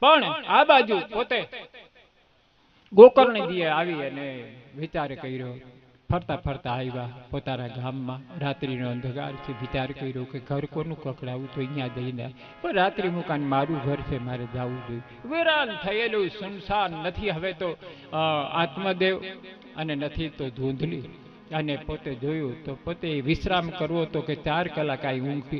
પણ આ બાજુ પોતે ગોકર્ણજીએ આવી અને વિચાર કર્યો, ફરતા ફરતા આવ્યા પોતાના ગામમાં. રાત્રિનો અંધકાર છે, વિચાર કર્યો કે ઘર કોનું કકડાવું, તો અહીંયા જઈને પણ રાત્રિ મુકાન મારું ઘર છે, મારે જવું જોઈએ. વેરાન થયેલું સુનસાન, નથી હવે તો આત્મદેવ અને નથી તો ધૂંધલી. અને પોતે જોયું તો પોતે વિશ્રામ કરવો તો કે 4 કલાક આ ઊંઘ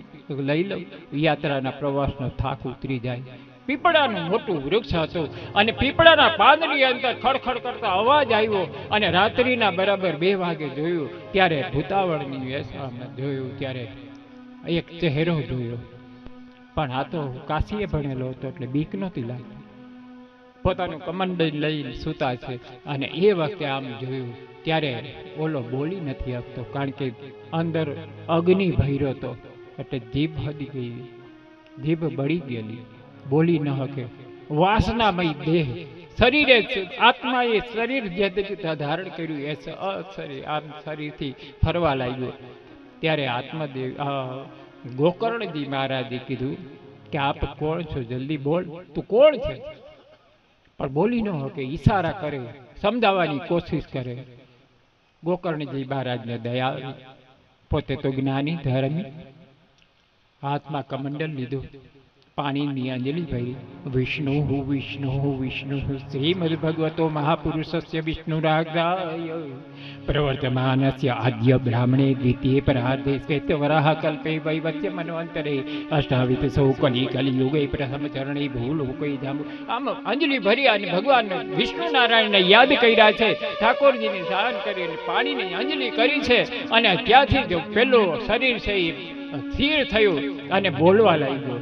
લઈ લઉં, યાત્રાના પ્રવાસનો થાક ઉતરી જાય. પીપળાનું મોટું વૃક્ષ હતું અને પીપળાના પાનની અંદર ખડખડ કરતા અવાજ આવ્યો અને રાત્રિના બરાબર 2 વાગે જોયું ત્યારે ભૂતાવળની વેસામાં જોયું ત્યારે એક ચહેરો જોયો. પણ આ તો કાશીએ ભણેલો હતો એટલે બીક નહોતી લાગતી. પોતાનું કમંડલ લઈને સૂતા છે અને એ વખતે આમ જોયું ત્યારે ઓલો બોલી નથી શકતો, કારણ કે અંદર અગ્નિ ભર્યો હતો એટલે જીભ હદી ગઈ, જીભ બળી ગયેલી, બોલી ન શકે. વાસનામય દેહ, શરીરે આત્માએ શરીર જે ધારણ કર્યું એ શરીર આમ શરીરથી ફરવા લાગ્યો. ત્યારે આત્મદેવ ગોકર્ણજી મહારાજે કીધું કે આપ કોણ છો, જલ્દી બોલ, તું કોણ છે? પણ બોલી ન શકે, ઈશારા કરે, સમજાવવાની કોશિશ કરે. ગોકર્ણજી મહારાજને દયા આવી, પોતે તો જ્ઞાની ધર્મી, હાથમાં કમંડલ લીધું, પાણીની અંજલિ ભરી, વિષ્ણુ વિષ્ણુ વિષ્ણુ શ્રીમદ ભગવતો મહાપુરુષસ્ય વિષ્ણુરાગાય પ્રવર્તમાનસ્ય આદ્ય બ્રાહ્મણે દ્વિતીય પરાર્ધે શ્વેતવરાહ કલ્પે વૈવસ્ય મન્વંતરે અષ્ટાવિંશો કલી કલિયુગે પ્રથમ ચરણે ભૂલોકે જાંબુ. આમ અંજલિ ભરી અને ભગવાન વિષ્ણુ નારાયણને યાદ કર્યા છે. ઠાકોરજીની સહન કરી અને પાણીની અંજલિ કરી છે અને ત્યાંથી જો પેલું શરીર છે એ સ્થિર થયું અને બોલવા લાગ્યો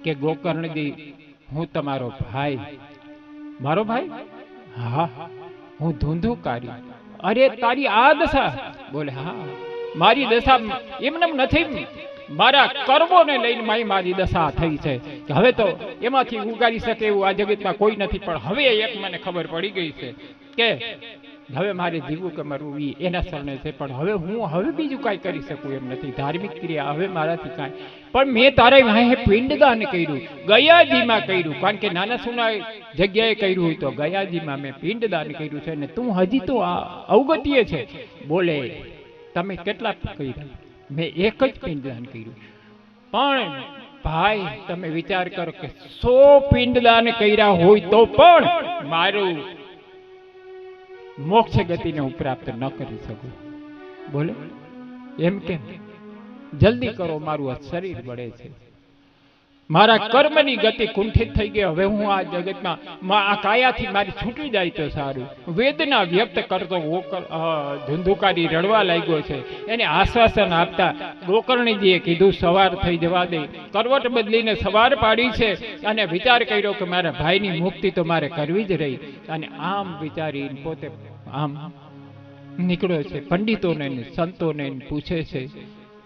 કે ગોકર્ણજી, હું તમારો ભાઈ. મારો ભાઈ? હા, હું ધૂંધુકારી. અરે તારી આ દશા? બોલે હા, મારી દશા એમને નથી, મારા કર્મોને લઈને મારી દશા થઈ છે. હવે તો એમાંથી ઉગારી શકે એવું આ જગતમાં કોઈ નથી. પણ હવે એક મને ખબર પડી ગઈ છે કે હવે મારે જીવવું કે મરવું એના શરણે છે. પણ હવે બીજું કાંઈ કરી શકું એમ નથી, ધાર્મિક ક્રિયા હવે મારાથી કાંઈ. પણ મેં તારે વાહે પિંડદાન કર્યું, ગયાજીમાં કર્યું, કારણ કે નાના સુના જગ્યાએ કર્યું હોય તો ગયાજીમાં મેં પિંડદાન કર્યું છે. ને તું હજી તો અવગતીય છે. બોલે તમે કેટલા કર્યા? મેં એક જ પિંડદાન કર્યું. પણ ભાઈ તમે વિચાર કરો કે 100 પિંડદાન કર્યા હોય તો પણ મારું મોક્ષ ગતિને હું પ્રાપ્ત ન કરી શકું. બોલે એમ કેમ? જલ્દી કરો, મારું આ શરીર બળે છે, મારા કર્મની ગતિ કુંઠિત થઈ ગઈ. હવે હું આ જગતમાં આ કાયાથી મારી છૂટી જાય તો સારું. વેદના વ્યક્ત કરતો ધુંધુકારી રડવા લાગ્યો છે. એને આશ્વાસન આપતા ગોકર્ણજીએ કીધું સવાર થઈ જવા દે. કરવટ બદલીને સવાર પાડી છે અને વિચાર કર્યો કે મારા ભાઈની મુક્તિ તો મારે કરવી જ રહી. અને આમ વિચારી પોતે આમ નીકળ્યો છે. પંડિતોને સંતોને પૂછે છે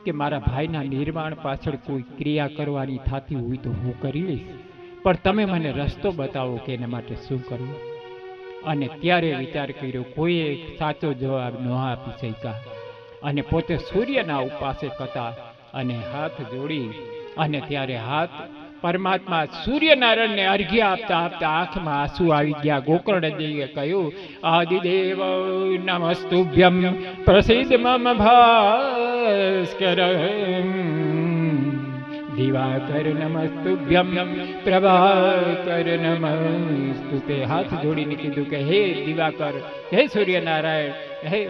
કે મારા ભાઈના નિર્માણ પાછળ કોઈ ક્રિયા કરવાની થતી હોય તો હું કરી લઈશ, પણ તમે મને રસ્તો બતાવો કે એના માટે શું કરવું. અને ત્યારે વિચાર કર્યો, કોઈએ સાચો જવાબ ન આપી શક્યા. અને પોતે સૂર્યના ઉપાસક હતા અને હાથ જોડી અને ત્યારે હાથ પરમાત્મા સૂર્યનારાયણને અર્ઘ્ય આપતા આપતા આંખમાં આંસુ આવી ગયા. ગોકર્ણજીએ કહ્યું, આદિદેવ નમસ્તુભ્યમ પ્રસિદ્ધ મમ ભાસ્કર દિવાકર નમસ્તુભ્યમ પ્રભાકર નમસ્તુતે. હાથ જોડીને કીધું કે હે દિવાકર, હે સૂર્યનારાયણ, હે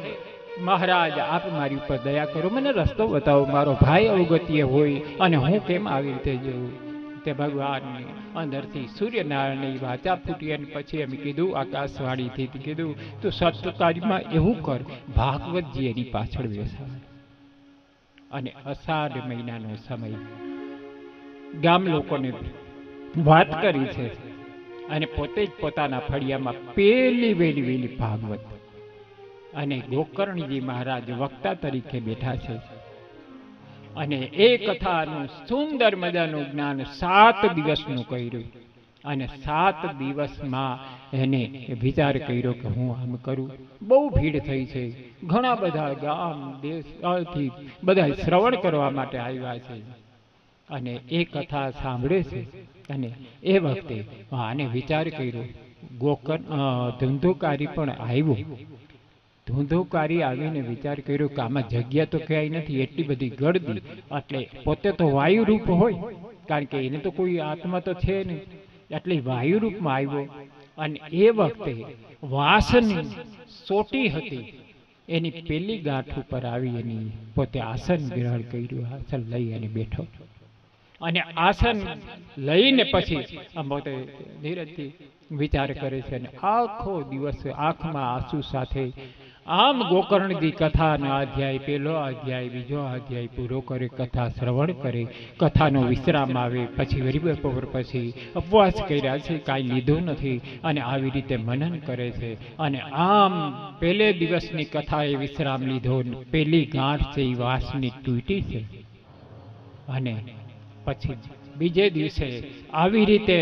મહારાજ, આપ મારી ઉપર દયા કરો, મને રસ્તો બતાવો. મારો ભાઈ અવગત્ય હોય અને હું કેમ આવી રીતે જવું? તે ભગવાનની અંદરથી સૂર્યનારાયણની વાચા ફૂટી અને પછી એમ કીધું, આકાશવાણીથી કીધું, તું સત્કાર્યમાં એવું કર, ભાગવતજી એની પાછળ બેસાડ. અને અષાઢ મહિનાનો સમય ગામ લોકોને વાત કરી છે અને પોતે જ પોતાના ફળિયામાં પેલી વેલી ભાગવત અને ગોકર્ણજી મહારાજ વક્તા તરીકે બેઠા છે. અને એ કથાનું સુંદર મજાનું જ્ઞાન 7 દિવસનું કર્યું. અને 7 દિવસમાં એને વિચાર કર્યો કે હું આમ કરું. બહુ ભીડ થઈ છે, ઘણા બધા ગામ દેશથી બધા શ્રવણ કરવા માટે આવ્યા છે. અને એ કથા સાંભળે છે. અને એ વખતે આને વિચાર કર્યો, ધુંધુકારી પણ આવ્યો. ધુંધુકારી આવીને વિચાર કર્યો કે આમાં જગ્યા તો ક્યાંય નથી, એટલી બધી ગળદી. એટલે પોતે તો વાયુરૂપ હોય, કારણ કે એને તો કોઈ આત્મા તો છે નહીં, એટલે વાયુરૂપમાં આવ્યો. અને એ વખતે વાસની સોટી હતી, એની પેલી ગાંઠ ઉપર આવી એની પોતે આસન ગ્રહણ કર્યું. આસન લઈ અને બેઠો. અને આસન લઈને પછી પોતે ધીરજથી વિચાર કરે છે. અને આખો દિવસ આંખમાં આંસુ સાથે આમ ગોકર્ણજી કથાનો અધ્યાય, પેલો અધ્યાય, બીજો અધ્યાય પૂરો કરે, કથા શ્રવણ કરે, કથાનો વિશ્રામ આવે, પછી વરી બપોર પછી ઉપવાસ કર્યા છે, કાંઈ લીધું નથી, અને આવી રીતે મનન કરે છે. અને આમ પહેલે દિવસની કથાએ વિશ્રામ લીધો, પેલી ગાંઠ છે એ વાસની તૂટી છે. અને પછી બીજે દિવસે આવી રીતે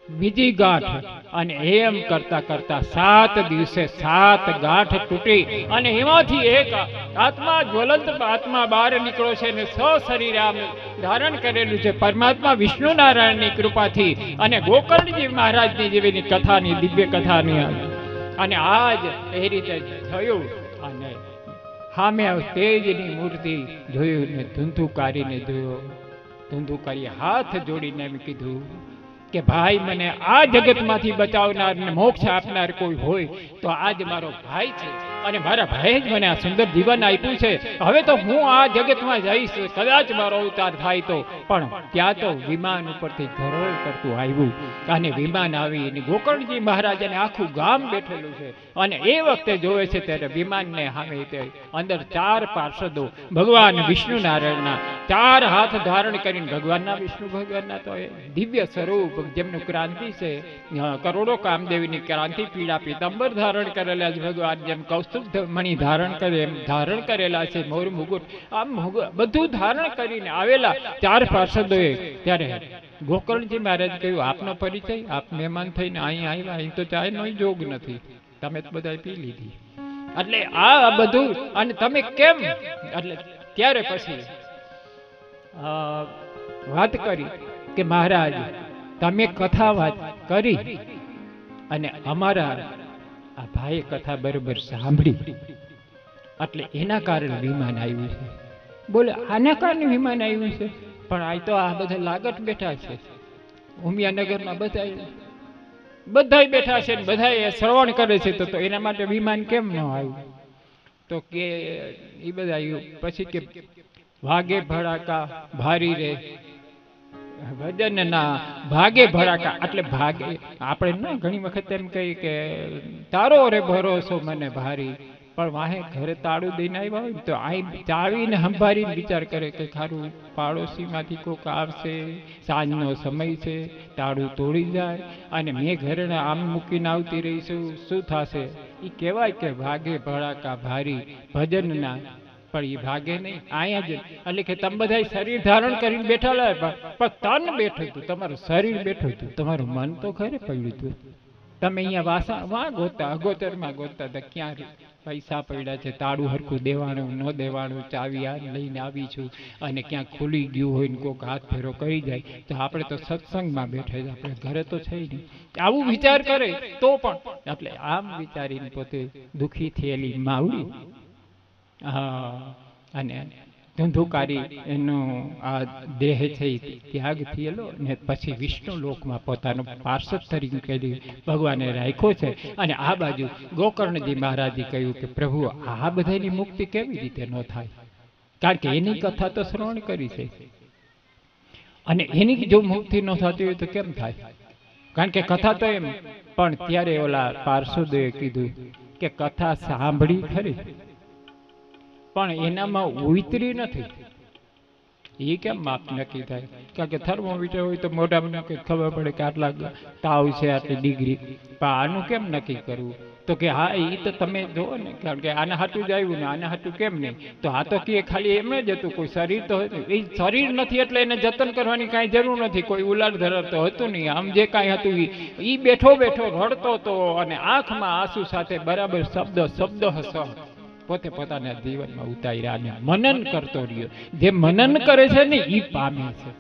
બીજી ગાંઠ, અને એમ કરતા કરતા 7 દિવસે 7 ગાંઠ તૂટી. અને એમાંથી એક આત્મા, જ્વલંત આત્મા બહાર નીકળો છે, અને સશરીર આમ ધારણ કરેલું છે પરમાત્મા વિષ્ણુ નારાયણની કૃપાથી, અને ગોકર્ણજી મહારાજની જેવીની કથાની, દિવ્ય કથાની. અને આજ એ રીતે થયું. અને સામે તેજની મૂર્તિ જોયું ને ધુંધુકારીને જોયો. ધુંધુકારીએ હાથ જોડીને એમ કીધું કે ભાઈ, મને આ જગતમાંથી બચાવનાર ને મોક્ષ આપનાર કોઈ હોય તો આજ મારો ભાઈ છે, અને મારા ભાઈએ જ મને આ સુંદર જીવન આપ્યું છે. હવે તો હું આ જગતમાં જઈશ, કદાચ મારો અવતાર થાય તો. પણ ત્યાં તો વિમાન ઉપરથી ધરોળ કરતું આવ્યું, અને વિમાન આવી અને ગોકર્ણજી મહારાજને આખું ગામ બેઠેલું છે. અને એ વખતે જોવે છે ત્યારે વિમાનને સામે અંદર 4 પાર્ષદો ભગવાન વિષ્ણુ નારાયણના 4 હાથ ધારણ કરીને, ભગવાનના વિષ્ણુ ભગવાનના તો દિવ્ય સ્વરૂપ, જેમનું ક્રાંતિ છે, કરોડો કામદેવીની ક્રાંતિ પીળા પીતાંબર ધારણ કરેલા છે ભગવાન, જેમ કૌસ્તુભ મણિ ધારણ કરે એમ ધારણ કરેલા છે, મોર મુગુટ, આમ બધું ધારણ કરીને આવેલા 4 પાર્ષદોએ. ત્યારે ગોકર્ણજી મહારાજ કહ્યું, આપનો પરિચય, આપ મહેમાન થઈને અહીં આવ્યા, અહીં તો ચાયનો જોગ નથી, તમે તો બધા પી લીધી, એટલે આ બધું, અને તમે કેમ? એટલે ત્યારે પછી વાત કરી કે મહારાજ, તમે કથા વાત કરી અને અમારા આ ભાઈએ કથા બરોબર સાંભળી, એટલે એના કારણે વિમાન આવ્યું છે. બોલે, આના કારણે વિમાન આવ્યું છે? પણ આ તો આ બધા લાગત બેઠા છે, ઉમિયાનગરના બધા બેઠા છે, બધા શ્રવણ કરે છે, તો એના માટે વિમાન કેમ ન આવ્યું? તો કે એ બધા પછી કે ભાગે ભડાકા ભારી રે ભજનના ભાગે ભડાકા, એટલે ભાગે આપણે ન ઘણી વખત એમ કહી કે તારો રે ભરોસો મને ભારી, પણ વાહે ઘરે તાળું દઈને આવ્યા હોય તો આ ચાવીને સંભાળીને વિચાર કરે કે ખારું પાડોશીમાંથી કોઈક આવશે, સાંજનો સમય છે, તાળું તોડી જાય, અને મેં ઘરે આમ મૂકીને આવતી રહીશું, શું થશે? એ કહેવાય કે ભાગે ભડાકા ભારી ભજનના, પણ એ ભાગે નહીં, અહીંયા જ. એટલે કે તમે બધા શરીર ધારણ કરીને બેઠા, પણ તન બેઠું હતું, તમારું શરીર બેઠું હતું, તમારું મન તો ખરે પડ્યું હતું. તમે અહીંયા વાં ગોતા, અગોચરમાં ગોતા હતા, ક્યાં પૈસા પડ્યા છે, તાળું હરખું દેવાનું ન દેવાનું, ચાવી આ લઈને આવી છું, અને ક્યાંક ખુલી ગયું હોય ને કોઈક હાથ ફેરો કરી જાય તો આપણે તો સત્સંગમાં બેઠે જ, આપણે ઘરે તો છે નહીં. આવું વિચાર કરે તો પણ, એટલે આમ વિચારીને પોતે દુઃખી થયેલી માવડી. અને ધુંધુકારી એનો આ દેહ છે ત્યાગ થયેલો, ને પછી વિષ્ણુ લોકમાં પોતાનો પાર્ષદ તરીકે ભગવાને રાખ્યો છે. અને આ બાજુ ગોકર્ણજી મહારાજે કહ્યું કે પ્રભુ, આ બધાની મુક્તિ કેવી રીતે ન થાય? કારણ કે એની કથા તો શ્રવણ કરી છે, અને એની જો મુક્તિ ન થતી હોય તો કેમ થાય? કારણ કે કથા તો એમ. પણ ત્યારે ઓલા પાર્ષદોએ કીધું કે કથા સાંભળી ખરી, પણ એનામાં ઉતરી નથી. એ કેમ માપ નક્કી થાય? કારણ કે થર્મોમીટર હોય તો મોઢામાં ખબર પડે કે આટલા તાવ છે, આટલી ડિગ્રી, પણ આનું કેમ નક્કી કરવું? તો કે હા, એ તો તમે જુઓ ને, કારણ કે આના હાટું જ આવ્યું ને, આના હાટું કેમ નહીં? તો આ તો કે ખાલી એમને જ હતું, કોઈ શરીર તો એ શરીર નથી, એટલે એને જતન કરવાની કાંઈ જરૂર નથી, કોઈ ઉલાડ ધરાર તો હતું નહીં. આમ જે કાંઈ હતું એ બેઠો બેઠો રડતો હતો, અને આંખમાં આંસુ સાથે બરાબર શબ્દ હસ પોતે પોતાના જીવનમાં ઉતાર્યા અને મનન કરતો રહ્યો. જે મનન કરે છે ને એ પામે છે.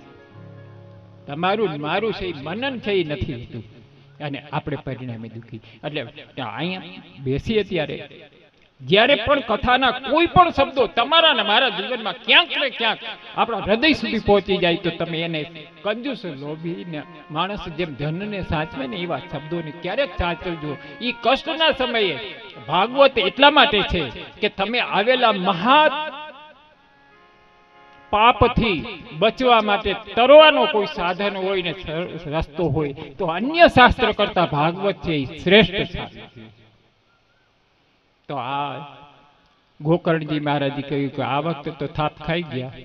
તમારું મારું છે એ મનન છે એ નથી હોતું અને આપણે પરિણામે દુઃખી. એટલે અહીંયા બેસીએ ત્યારે જ્યારે પણ કથાના કોઈ પણ શબ્દો તમારા ને મારા જીવનમાં ક્યાંક ને ક્યાંક આપણા હૃદય સુધી પહોંચી જાય તો તમે એને કંજૂસ લોભી ને માણસ જેમ ધનને સાચવે ને એવા શબ્દોને ક્યારેક સાચવજો. એ કષ્ટના સમયે ભાગવત એટલા માટે છે કે તમે આવેલા મહા પાપથી બચવા માટે તરવાનો કોઈ સાધન હોય ને રસ્તો હોય તો અન્ય શાસ્ત્ર કરતા ભાગવત છે એ શ્રેષ્ઠ શાસ્ત્ર. તો આ ગોકર્ણજી મહારાજે કહ્યું કે આ વખતે તો થાપ ખાઈ ગયા,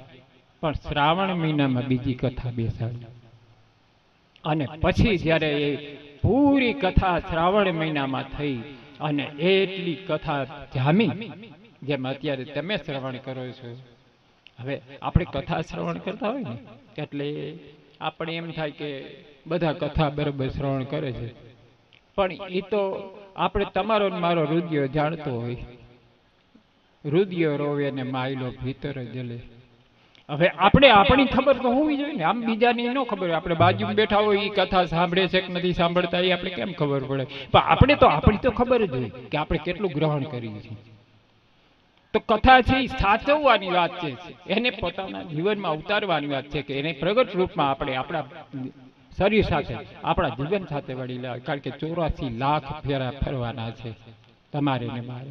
પણ શ્રાવણ મહિનામાં બીજી કથા બેસાડી. અને પછી જ્યારે એ પૂરી કથા શ્રાવણ મહિનામાં થઈ અને એટલી કથા જામી જેમ અત્યારે તમે શ્રવણ કરો છો. હવે આપણે કથા શ્રવણ કરતા હોય ને એટલે આપણે એમ થાય કે બધા કથા બરાબર શ્રવણ કરે છે, પણ એ તો આપણે તમારો મારો રુદિયો જાણતો હોય. રુદિયો રોવે ને માયલો ભીતર જલે. હવે આપણે આપણી ખબર તો હોવી જોઈએ ને, આમ બીજાની ન ખબર હોય. આપણે બાજુમાં બેઠા હોય એ કથા સાંભળે છે કે નથી સાંભળતા એ આપણે કેમ ખબર પડે? પણ આપણે તો આપણી તો ખબર જ હોય કે આપણે કેટલું ગ્રહણ કરીએ છીએ. તો કથા છે એ સાચવવાની વાત છે, એને પોતાના જીવનમાં ઉતારવાની વાત છે કે એને પ્રગટ રૂપમાં આપણે આપણા શરીર સાથે આપણા જીવન સાથે વળી લાવે. કારણ કે 84 લાખ ફેરા ફરવાના છે તમારે ને મારે.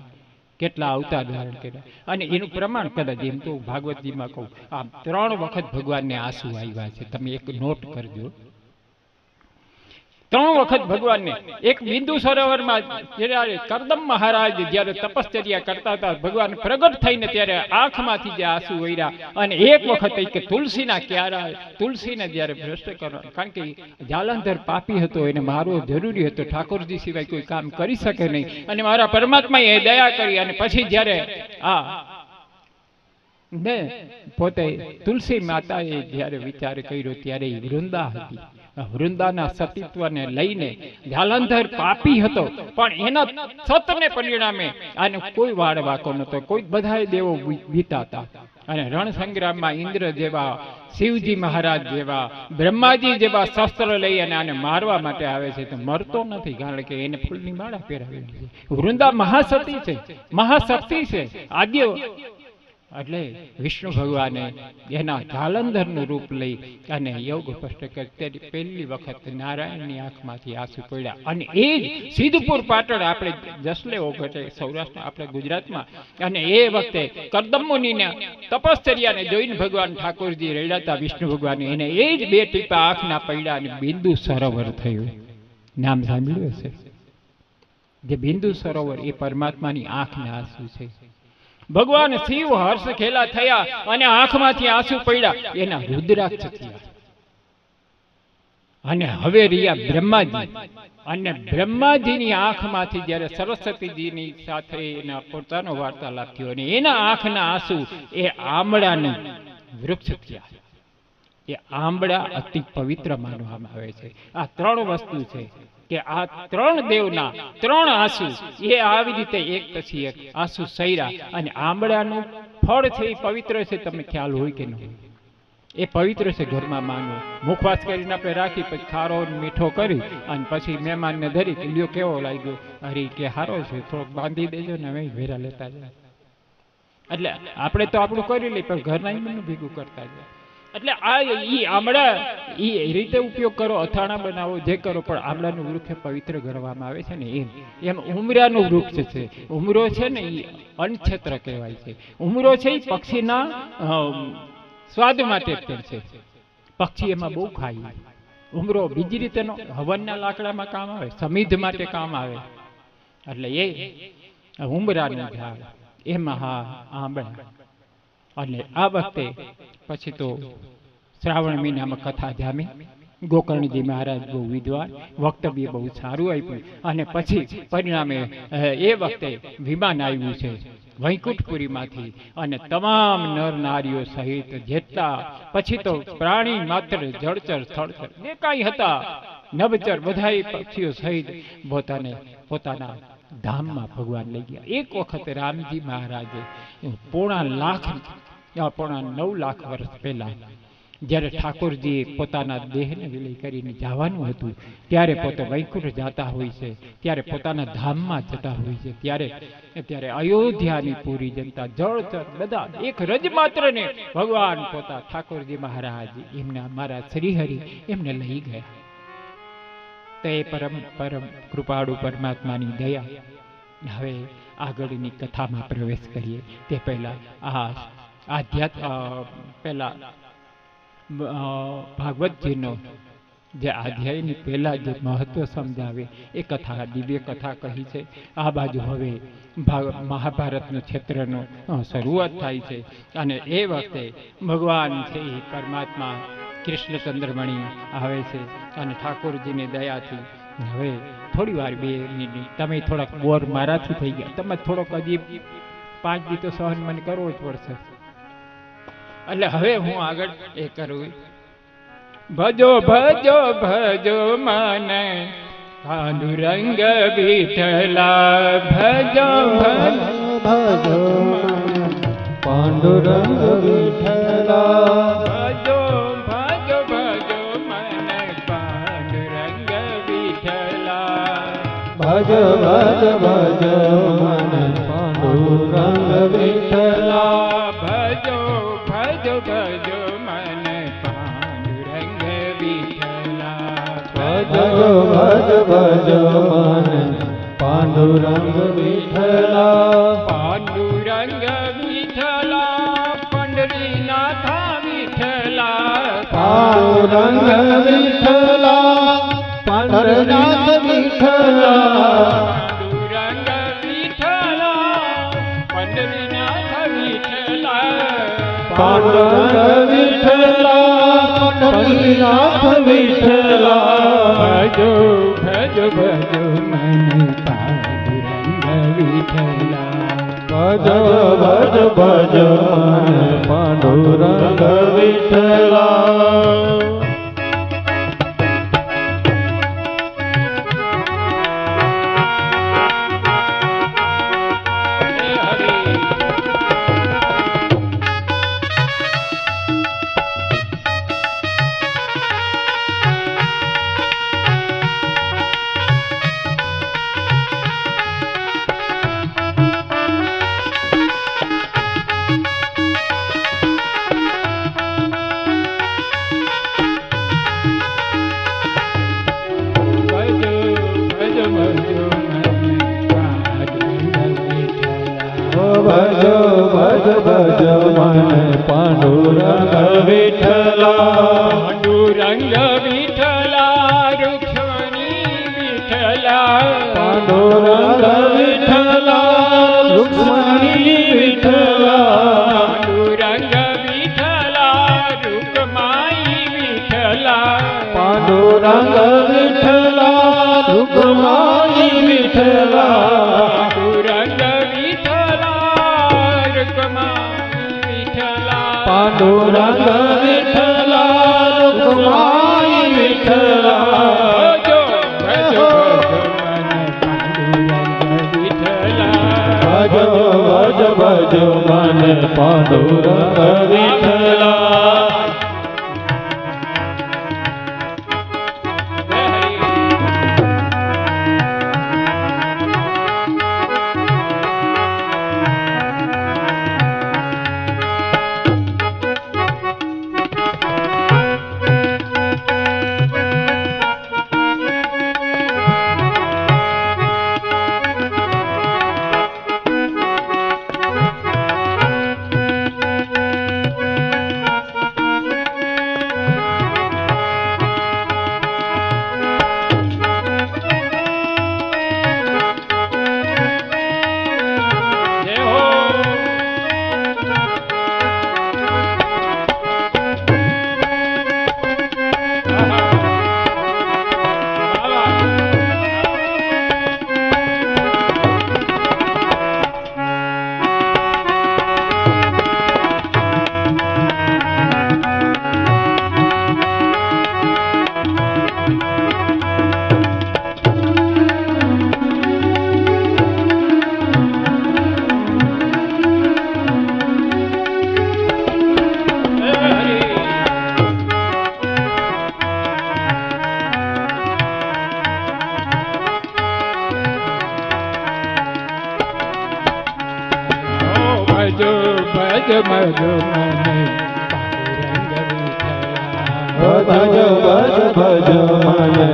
કેટલા અવતાર ધારણ કર્યા અને એનું પ્રમાણ કદાચ એમ તો ભાગવતજીમાં કહું આમ 3 વખત ભગવાનને આંસુ આવ્યા છે. તમે એક નોટ કરજો, 3 વખત ભગવાનને. એક બિંદુ સરોવરમાં જ્યારે કરદમ મહારાજ જ્યારે તપશ્ચર્યા કરતા હતા, ભગવાન પ્રગટ થઈને ત્યારે આંખમાંથી જે આંસુ વહ્યા. અને એક વખત કે તુલસીના ક્યારા, તુલસીને જ્યારે ભ્રષ્ટ કરવા, કારણ કે જાલંધર પાપી હતો, એને મારવો જરૂરી હતો, ઠાકોરજી સિવાય કોઈ કામ કરી શકે નહીં. અને મારા પરમાત્માએ દયા કરી અને પછી જ્યારે ને પોતે તુલસી માતાએ જ્યારે વિચાર કર્યો ત્યારે એ વૃંદા હતી. વૃંદાના સતીત્વને લઈને જાલંધર પાપી હતો, પણ એના સતને પરિણામે આને કોઈ વાળ વાકો નતો. કોઈ બધાય દેવો બીતા હતા. અને રણ સંગ્રામમાં ઇન્દ્ર જેવા, શિવજી મહારાજ જેવા, બ્રહ્માજી જેવા શસ્ત્ર લઈ અને આને મારવા માટે આવે છે તો મરતો નથી, કારણ કે એને ફૂલની માળા પહેરાવેલી છે. વૃંદા મહાસતી છે, મહાશક્તિ છે, આદ્ય. એટલે વિષ્ણુ ભગવાને એના જાલંધરનું રૂપ લઈ અને યોગ સ્પષ્ટ પહેલી વખત નારાયણની આંખમાંથી આંસુ પડ્યા. અને એ જ સિદ્ધપુર પાટણ, આપણે જસલે ઓગટે સૌરાષ્ટ્ર, આપણે ગુજરાતમાં. અને એ વખતે કરદમ મુનિના તપશ્ચર્યાને જોઈને ભગવાન ઠાકોરજી રડ્યા હતા. વિષ્ણુ ભગવાને એને એ જ 2 ટીપા આંખના પડ્યા અને બિંદુ સરોવર થયું. નામ સાંભળ્યું હશે? જે બિંદુ સરોવર એ પરમાત્માની આંખના આંસુ છે. ભગવાન શિવ હર્ષ ખેલા થયા અને આંખમાંથી આંસુ પડ્યા, એના રુદ્રાક્ષ થયા. અને હવે રહ્યા બ્રહ્માજી. અને બ્રહ્માજીની આંખમાંથી જ્યારે સરસ્વતીજીની સાથે એના પોતાનો વાર્તાલાપ થયો અને એના આંખના આંસુ એ આંબળાનું વૃક્ષ થયા. એ આંબળા અતિ પવિત્ર માનવામાં આવે છે. આ 3 વસ્તુ છે કે આ 3 દેવના 3 આંસુ એ આવી રીતે એક પછી એક આંસુ સૈરા. અને આંબળાનું ફળ છે એ પવિત્ર છે, તમને ખ્યાલ હોય કે ન હોય? એ પવિત્ર છે. ઘરમાં માનવો, મુખવાસ કરીને આપણે રાખી, પછી ખારો મીઠો કરી અને પછી મહેમાનને ધરી કે લ્યો કેવો લાગ્યો? અરે કે હારો છે, થોડોક બાંધી દેજો ને અમે ભેરા લેતા જાય. એટલે આપણે તો આપણું કરી લઈએ, પણ ઘરના એમનું ભેગું કરતા જાય. એટલે આ ઈ આમળા એ રીતે ઉપયોગ કરો, અથાણા બનાવો, જે કરો, પણ આમળાનું વૃક્ષ પવિત્ર ગણવામાં આવે છે ને. એમ ઉમરાનું વૃક્ષ છે. ઉમરો છે ને એ અન્નક્ષેત્ર કહેવાય છે. ઉમરો છે એ પક્ષીના સ્વાદ માટે પણ છે. પક્ષી એમાં બહુ ખાય. ઉમરો બીજી રીતેનો હવનના લાકડામાં કામ આવે, સમિધ માટે કામ આવે. એટલે એ ઉમરાનું ઝાડ એમાં હા આંબળા. અને આ વખતે પછી તો શ્રાવણ મહિનામાં કથા જામી. ગોકર્ણજી મહારાજ બહુ વિદ્વાન, વક્તવ્ય બહુ સારું આપ્યું. અને પછી પરિણામે એ વખતે વિમાન આવ્યું છે વૈકુંઠપુરીમાંથી. અને તમામ નર નારીઓ સહિત જેટલા પછી તો પ્રાણી માત્ર જળચર સ્થળચર જે કાંઈ હતા નભચર બધાય પક્ષીઓ સહિત પોતાના ધામમાં ભગવાન લઈ ગયા. એક વખત રામજી મહારાજે પોણા 9 લાખ વર્ષ પહેલા જ્યારે ઠાકોરજીએ પોતાના દેહને વિલય કરીને જવાનું હતું, ત્યારે પોતે વૈકુંઠ જતા હોય છે, ત્યારે પોતાના ધામમાં જતા હોય છે, ત્યારે અયોધ્યાની પૂરી જનતા જળચર બધા એક રજ માત્રને ભગવાન પોતા ઠાકોરજી મહારાજ એમના મારા શ્રીહરિ એમને લઈ ગયા. તો એ પરમ કૃપાળુ પરમાત્માની દયા. હવે આગળની કથામાં પ્રવેશ કરીએ તે પહેલા પહેલા ભાગવતજીનો જે અધ્યાયની પહેલા જે મહત્વ સમજાવે એ કથા, દિવ્ય કથા કહી છે. આ બાજુ હવે મહાભારતનું ક્ષેત્રનો શરૂઆત થાય છે અને એ વખતે ભગવાન છે એ પરમાત્મા કૃષ્ણચંદ્રમણી આવે છે અને ઠાકોરજીની દયાથી હવે થોડી વાર 2 મિનિટ તમે થોડાક બોર મારાથી થઈ ગયા, તમે થોડોક હજી 5 દી તો સહન મને કરવો જ પડશે. એટલે હવે હું આગળ એ કરું. ભજો ભજો ભજો મને પાંડુરંગ વિઠ્ઠલા, ભજો ભજો પાંડુરંગ વિઠ્ઠલા, ભજો ભજો ભજો મને પાંડુરંગ વિઠ્ઠલા, ભજ ભજ ભજ મને પાંડુરંગ વિઠ્ઠલા, ભજો ભજો ભજો મને પાંડુરંગ વિઠ્ઠલા, ભજો ભજ ભજ મને પાંડુરંગ વિઠ્ઠલા, પાંડુરંગ વિઠ્ઠલા, પંડરીનાથા વિઠ્ઠલા, પાંડુરંગ વિઠ્ઠલા, પાંડરનાથ વિઠ્ઠલા, પાંડુરંગ વિઠ્ઠલા, પંડરીનાથ વિઠ્ઠલા, પાંડુરંગ વિઠ્ઠલા, પાંડરનાથ વિઠ્ઠલા, ભજો ભજો ભજો મને પાંડુરંગ વિઠ્ઠલા, ભજ ભજ ભજ મને પાંડુરંગ વિઠ્ઠલા. ભજો ભજ ભજ મને પાંડુરંગ વિઠ્ઠલા, પાંડુરંગ વિઠ્ઠલા, રૂક્ષ્મણી વિઠ્ઠલા, પાંડુરંગ વિઠ્ઠલા, રૂક્ષ્મણી વિઠ્ઠલા, પાંડુરંગ વિઠ્ઠલા, રૂકમાઈ વિઠ્ઠલા, પાંડુરંગ વિઠ્ઠલા, રૂકમાઈ વિઠ્ઠલા, પાંડુરંગ વિઠ્ઠલા, રૂકમાઈ વિઠ્ઠલા, પાંડુરંગ વિઠ્ઠલા, રૂકમાઈ વિઠ્ઠલા, ભજો ભજો ભજો મને પાંડુરંગ વિઠ્ઠલા, ભજ ભજ ભજ મને પાંડુરંગ વિઠ્ઠલા. ભજો મને પાંડુરંગ વિઠ્ઠલા ભજ ભજ મને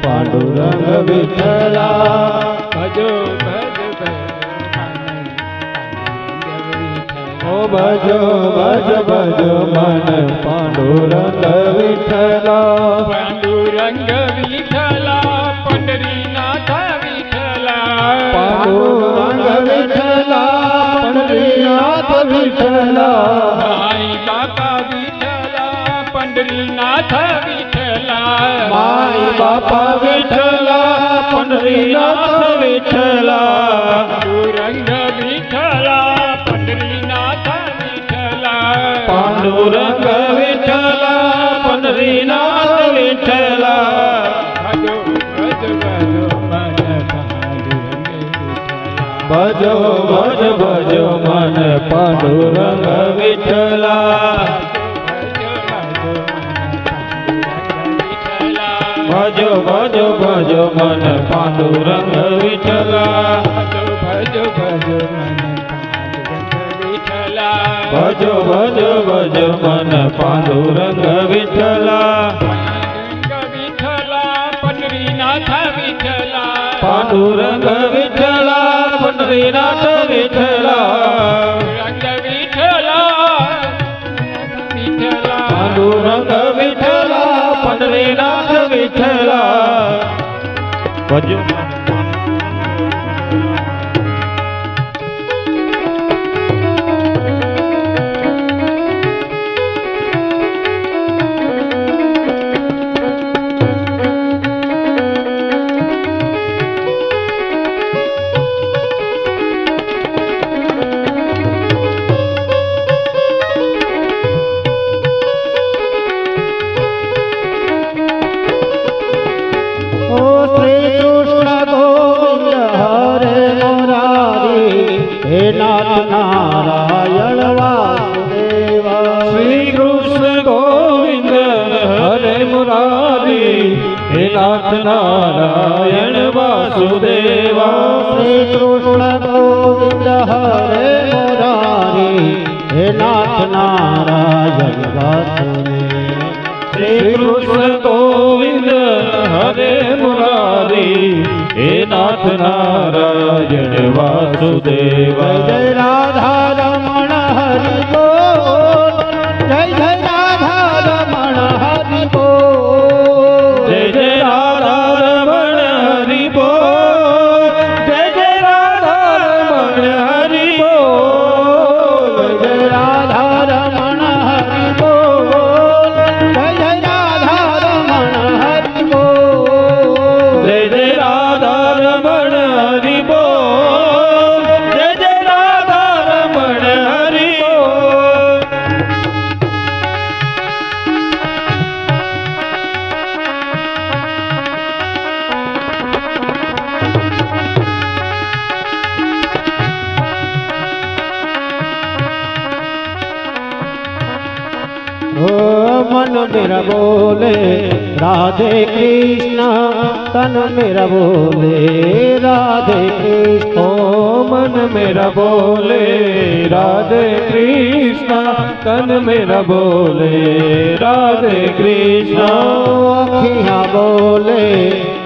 પાંડુરંગ વિઠ્ઠલા ભજો ભજ ભજ મને પાંડુરંગ વિઠ્ઠલા પાંડુરંગ વિઠ્ઠલા પંડરીનાથ વિઠ્ઠલા પાંડુરંગ વિઠ્ઠલા પંડરીનાથ વિઠ્ઠલા માઈ બાપા વિઠ્ઠલા પંડરીનાથ વિઠ્ઠલા માઈ બાપા વિઠ્ઠલા પંડરીનાથ વિઠ્ઠલા પાંડુરંગ વિઠ્ઠલા પંડરીનાથ વિઠ્ઠલા પાંડુરંગ વિઠ્ઠલા પંડરીનાથ વિઠ્ઠલા ભજો ભજ ભજો મન પાંડુરંગ વિઠ્ઠલા ભજો ભજ મન પાંડુરંગ વિઠ્ઠલા ભજો ભજો મન પાંડુરંગ વિઠ્ઠલા ભજો ભજ મન પાંડુરંગ વિઠ્ઠલા વિઠ્ઠલા પંડરીનાથ વિઠ્ઠલા પાંડુરંગ વિઠ્ઠલા પંડરીનાથ વિઠ્ઠલા રંગ વિઠ્ઠલા વિઠ્ઠલા પાંડુરંગ વિઠ્ઠલા પંડરીનાથ વિઠ્ઠલા ભજો નારાયણ વાસુદેવા શ્રી કૃષ્ણ ગોવિંદ હરે મુરારી હે નાથ નારાયણ વાસુદેવા શ્રી કૃષ્ણ ગોવિંદ હરે મુરારી હે નાથ નારાયણ વાસુદેવ શ્રી કૃષ્ણ ગોવિંદ હરે મુરારી હે નાથ નારાયણ વાસુદેવા જય રાધા રમણ હરિ બોલ જય જય રાધા રમણ હરિ બોલ જય જય રાધા રમણ હરિ બોલ જય જય રાધા રમણ હરિ બોલ જય રાધા રમણ હરિ બોલ જય જય રાધા રમણ હરિ બોલ જય જય રાધા રમણ હરિ બોલ જય જય રાધા રમણ હરિ બોલ मन मेरा बोले राधे कृष्ण तन मेरा बोले राधे कृष्ण ओ मन मेरा बोले राधे कृष्ण तन मेरा बोले राधे कृष्ण अखियाँ बोले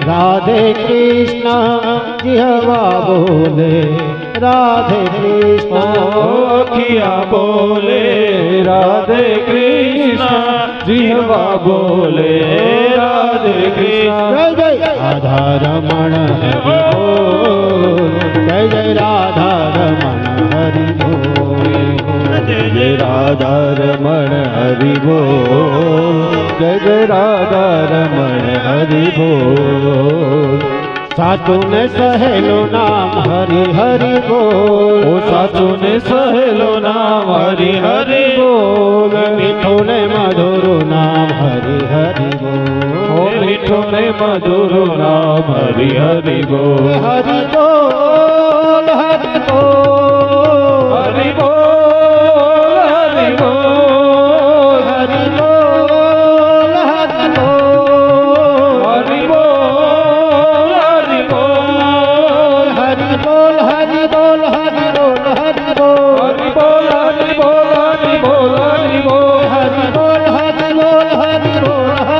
राधे कृष्ण जिहवा बोले राधे कृष्ण अखिया बोले राधे कृष्ण जिह्वा बोले राधे कृष्ण जय जय राधा रमण हरि बोल जय जय राधा रमण हरि बोल जय जय राधा रमण हरि बोल जय जय राधा रमण हरि बोल साचू ने सहेलो नाम हरि हरि बोल ओ साचू ने सहेलो नाम हरि हरि बोल मीठो ने मधुर नाम हरि हरि बोल ओ मीठो ने मधुर नाम हरि हरि बोल हरि बोल हरि बोल हरि बोल हरि बोल हरि बोल हरि बोल हरि बोल हरि बोल हरि बोल हरि बोल हरि बोल हरि बोल हरि बोल हरि बोल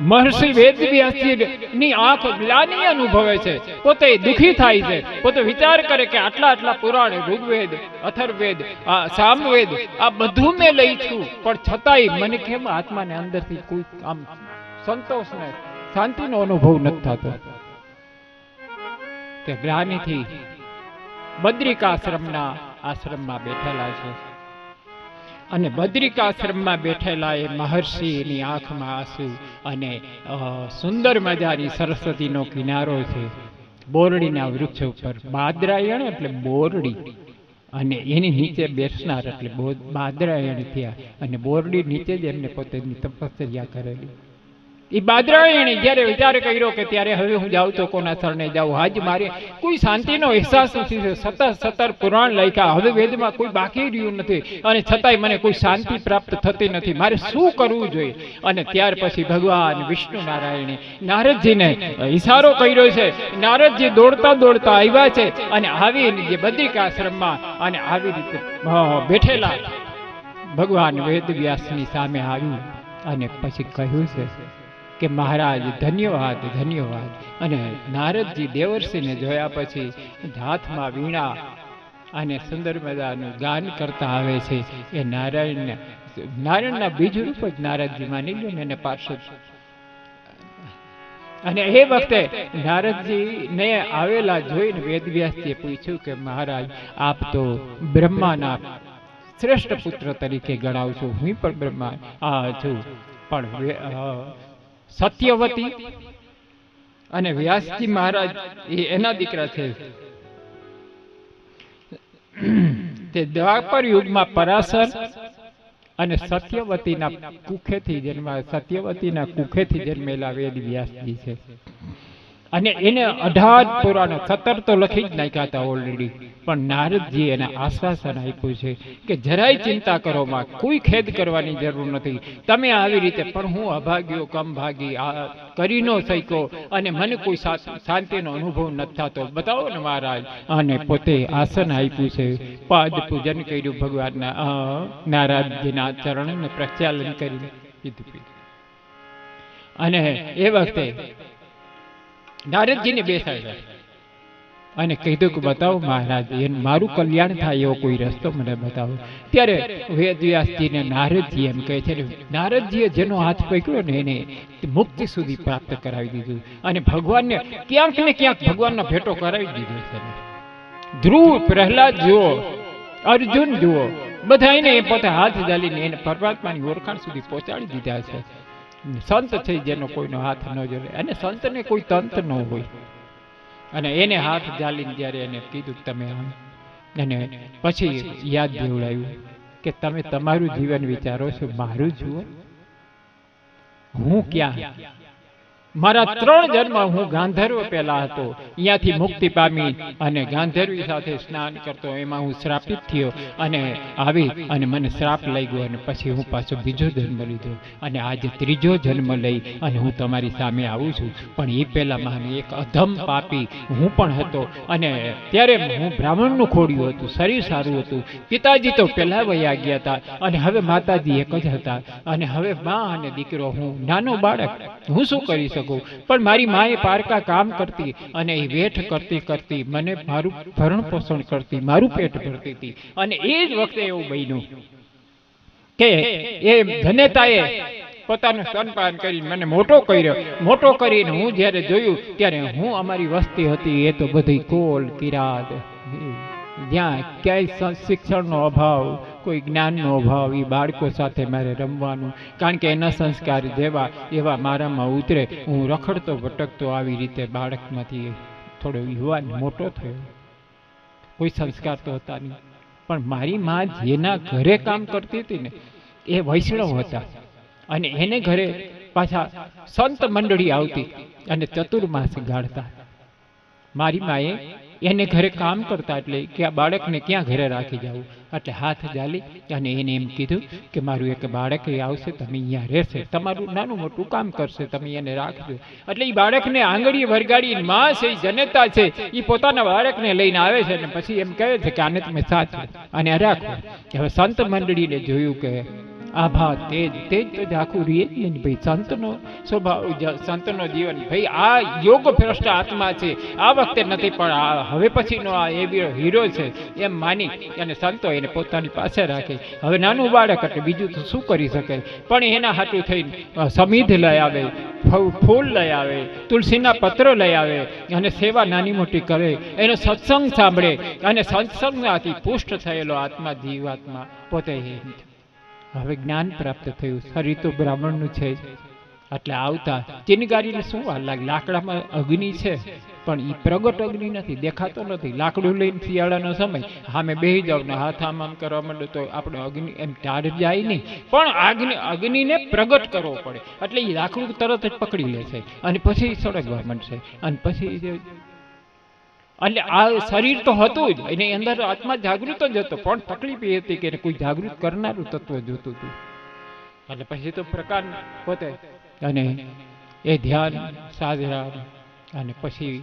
મહર્ષિ વેદવ્યાસની આંખ ગ્લાનિ અનુભવે છે, પોતે દુઃખી થાય છે, પોતે વિચાર કરે કે આટલા પુરાણ, ઋગ્વેદ, અથર્વવેદ, સામવેદ, આ બધું મેં લઈ છું, પણ છતાંય મને કેમ આત્માને અંદરથી કોઈ આમ સંતોષ ને શાંતિનો અનુભવ નથી થતો. તે ગ્લાનિથી બદ્રિકાશ્રમના આશ્રમમાં બેઠેલા છે અને બદ્રિકાશ્રમમાં બેઠેલા એ મહર્ષિની આંખમાં આંસુ અને સુંદર મજાની સરસ્વતીનો કિનારો છે. બોરડીના વૃક્ષ ઉપર બાદરાયણ એટલે બોરડી અને એની નીચે બેસનાર એટલે બાદરાયણ થયા અને બોરડી નીચે જ એમને પોતાની તપસ્યા કરેલી. એ બાદરાયણે જ્યારે વિચાર કર્યો કે ત્યારે હવે હું જાઉં તો કોના શરણે જાઉં, આજ મારે કોઈ શાંતિનો અહેસાસ નથી, સતત પુરાણ લખ્યા, હવે વેદમાં કોઈ બાકી રહ્યું નથી અને છતાંય મને કોઈ શાંતિ પ્રાપ્ત થતી નથી, મારે શું કરવું જોઈએ? અને ત્યાર પછી ભગવાન વિષ્ણુ નારાયણે નારદજીને ઈશારો કર્યો છે. નારદજી દોડતા આવ્યા છે અને આવીને જે બદ્રિકાશ્રમમાં અને આવી રીતે બેઠેલા ભગવાન વેદવ્યાસની સામે આવ્યું અને પછી કહ્યું છે કે મહારાજ ધન્યવાદ ધન્યવાદ. અને નારદજી દેવર્ષિને જોયા પછી હાથમાં વીણા અને સુંદર મજાનું ગાન કરતા આવે છે. એ નારાયણના બીજ રૂપ જ નારદજી માની લો ને એને પાર્ષદ. અને એ વખતે નારદજીને આવેલા જોઈને વેદવ્યાસજીએ પૂછ્યું કે મહારાજ આપ તો બ્રહ્માના શ્રેષ્ઠ પુત્ર તરીકે ગણાવ છો, હું પણ બ્રહ્મા છું, પણ સત્યવતી અને વ્યાસજી મહારાજ એના દીકરા છે. તે દ્વાપર યુગમાં પરાશર અને સત્યવતીના કુખેથી જન્મેલા વેદ વ્યાસજી છે. અને એને 18 પુરાણો 17 તો લખી જ નાખ્યા હતા ઓલરેડી, પણ નારદજી એને આશ્વાસન આપ્યું છે કે જરાય ચિંતા કરો માં, કોઈ ખેદ કરવાની જરૂર નથી, તમે આવી રીતે પણ હું અભાગ્યો કમ ભાગી કરી ન શક્યો અને મને કોઈ શાંતિનો અનુભવ નથી થતો, બતાવો ને મહારાજ. અને પોતે આસન આપ્યું છે, પાદ પૂજન કર્યું, ભગવાનના નારદજીના ચરણને પ્રક્ષાલન કરી કીધું. અને એ વખતે નારદજીને બેસાડ્યા અને કીધું કે બતાવો મહારાજ, મારું કલ્યાણ થાય એવો કોઈ રસ્તો મને બતાવો. ત્યારે વેદવ્યાસજીને નારદજી એમ કહે છે, નારદજીએ જેનો હાથ પકડ્યો ને એને મુક્તિ સુધી પ્રાપ્ત કરાવી દીધું અને ભગવાનને ક્યાંક ને ક્યાંક ભગવાનનો ભેટો કરાવી દીધો છે. ધ્રુવ, પ્રહલાદ જુઓ, અર્જુન જુઓ, બધાને પોતે હાથ ઝાલીને એને પરમાત્માની ઓળખાણ સુધી પહોંચાડી દીધા છે. સંત છે જેનો કોઈનો હાથ ન જોડે અને સંતને કોઈ તંત ન હોય. અને એને હાથ ઝાલીને જ્યારે એને કીધું તમે આમ, અને પછી યાદ દેવડાવ્યું કે તમે તમારું જીવન વિચારો છો, મારું જુઓ, હું ક્યાં? મારા 3 જન્મ હું ગાંધર્વ પહેલા હતો, અહીંયાથી મુક્તિ પામી અને ગાંધર્વી સાથે સ્નાન કરતો, એમાં હું શ્રાપિત થયો અને આવી અને મને શ્રાપ લઈ ગયો અને પછી હું પાછો બીજો જન્મ લીધો અને આજે 3જો જન્મ લઈ અને હું તમારી સામે આવું છું. પણ એ પહેલા માને એક અધમ પાપી હું પણ હતો અને ત્યારે હું બ્રાહ્મણનું ખોડ્યું હતું, શરીર સારું હતું, પિતાજી તો પહેલા વયા ગયા હતા અને હવે માતાજી એક જ હતા અને હવે મા અને દીકરો, હું નાનો બાળક, હું શું કરી શકું? પણ મારી માએ પારકા કામ કરતી અને એ વેઠ કરતી મને મારું ભરણ પોષણ કરતી, મારું પેટ ભરતી હતી. અને એ જ વખતે એવું બન્યું કે એ જનેતાએ પોતાનું સ્તનપાન કરી મને મોટો કરીને હું જ્યારે જોયું ત્યારે હું અમારી વસ્તી હતી એ તો બધી કોલ કિરાત, જ્યાં ક્યાંય શિક્ષણનો અભાવ, કોઈ જ્ઞાનનો અભાવ, એ બાળકો સાથે મારે રમવાનું, કારણ કે એના સંસ્કાર એવા મારામાં ઉતરે. હું રખડતો ભટકતો આવી રીતે બાળકમાંથી થોડો યુવાન મોટો થયો, કોઈ સંસ્કાર તો હતા નહીં. પણ મારી મા જેના ઘરે કામ કરતી હતી ને એ વૈષ્ણવ હતા અને એને ઘરે પાછા સંત મંડળી આવતી અને ચતુર્માસ ગાળતા. મારી માએ એને ઘરે કામ કરતા એટલે કે આ બાળકને ક્યાં ઘરે રાખી જવું, એટલે હાથ ઝાલી અને એને એમ કીધું કે મારું એક બાળક આવશે, તમે અહીંયા રહેશે, તમારું નાનું મોટું કામ કરશે, તમે એને રાખજો. એટલે એ બાળકને આંગળીએ વરગાડી, માં છે, જનેતા છે, એ પોતાના બાળકને લઈને આવે છે અને પછી એમ કહે છે કે આને તમે સાચો અને રાખો. હવે સંત મંડળીને જોયું કે આભા તેજ તેજ તો આખું રીએ જ નહીં ભાઈ. સંતનો સ્વભાવ, સંતનો જીવન ભાઈ આ યોગ ભ્રષ્ટ આત્મા છે, આ વખતે નથી પણ આ હવે પછીનો આ એવી હીરો છે એમ માની અને સંતો એને પોતાની પાસે રાખે. હવે નાનું બાળક એટલે બીજું તો શું કરી શકે, પણ એના હાટું થઈને સમિધ લઈ આવે, ફૂલ લઈ આવે, તુલસીના પત્રો લઈ આવે અને સેવા નાની મોટી કરે, એનો સત્સંગ સાંભળે અને સત્સંગમાંથી પુષ્ટ થયેલો આત્મા જીવાત્મા પોતે હવે જ્ઞાન પ્રાપ્ત થયું. શરીર તો બ્રાહ્મણનું છે જ, એટલે આવતા ચિનગારીને શું વાર લાગે? લાકડામાં અગ્નિ છે પણ એ પ્રગટ અગ્નિ નથી, દેખાતો નથી. લાકડું લઈને શિયાળાનો સમય સામે બેસી જાવ ને હાથ આમ આમ કરવા માંડો તો આપણે અગ્નિ એમ ટાળ જાય નહીં, પણ અગ્નિને પ્રગટ કરવો પડે એટલે એ લાકડું તરત જ પકડી લે છે અને પછી સળગવા માંડશે. અને પછી એટલે આ શરીર તો હતું જ, એની અંદર આત્મા જાગૃત જ હતો, પણ તકલીફ એ હતી કે કોઈ જાગૃત કરનારું તત્વ જોતું હતું. એટલે પછી તો પ્રકાર પોતે અને એ ધ્યાન સાધના અને પછી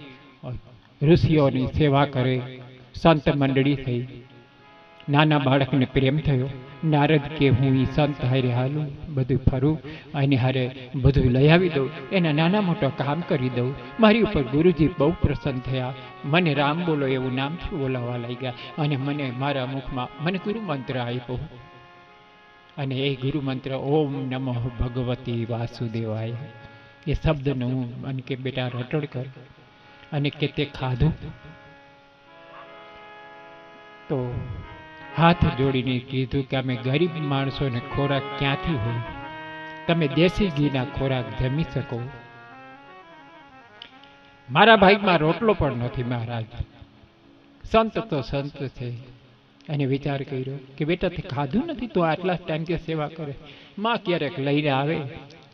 ઋષિઓની સેવા કરે, સંત મંડળી થઈ, નાના બાળકને પ્રેમ થયો. નારદ કે હું એ સંત હારે હાલું, બધું ફરું, એની હારે બધું લઈ આવી દઉં, એના નાના મોટા કામ કરી દઉં. મારી ઉપર ગુરુજી બહુ પ્રસન્ન થયા, મને રામ બોલો એવું નામથી બોલાવવા લાગ્યા અને મને મારા મુખમાં મને ગુરુ મંત્ર આપ્યો. અને એ ગુરુ મંત્ર ઓમ નમઃ ભગવતી વાસુદેવાય, એ શબ્દનું હું મને કે બેટા રટણ કર. અને કે તે ખાધું તો હાથ જોડીને કીધું કે અમે ગરીબ માણસોને ખોરાક ક્યાંથી હોય, તમે દેશી ઘીના ખોરાક જમી શકો. મારા ભાઈમાં રોટલો પણ નથી મહારાજ. સંત તો સંત છે. એને વિચાર કર્યો કે બેટા તે ખાધું નથી તો આટલા ટાઈમથી સેવા કરે. માં ક્યારેક લઈને આવે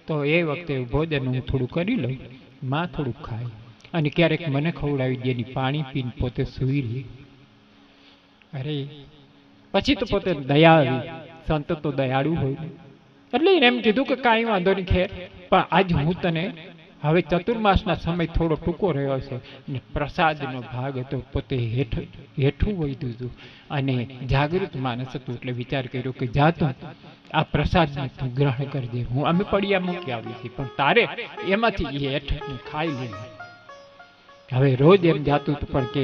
તો એ વખતે ભોજન હું થોડું કરી લઉં, માં થોડું ખાય અને ક્યારેક મને ખવડાવી દે, પાણી પીને પોતે સૂઈ રહી. અરે પછી તો પોતે દયા આવી, સંત તો દયાળુ હોય એટલે એને એમ કીધું કે કાંઈ વાંધો નહીં ખેર, પણ આજ હું તને હવે ચતુર્માસના સમય થોડો ટૂંકો રહ્યો છે અને પ્રસાદનો ભાગ હતો પોતે હેઠું વહી દીધું અને જાગૃત માણસ હતું એટલે વિચાર કર્યો કે જાતું આ પ્રસાદને તું ગ્રહણ કરજે, હું અમે પડિયા મૂકી આવી છીએ પણ તારે એમાંથી એ હેઠ ખાઈ લે. હવે રોજ એમ જાતું હતું પણ કે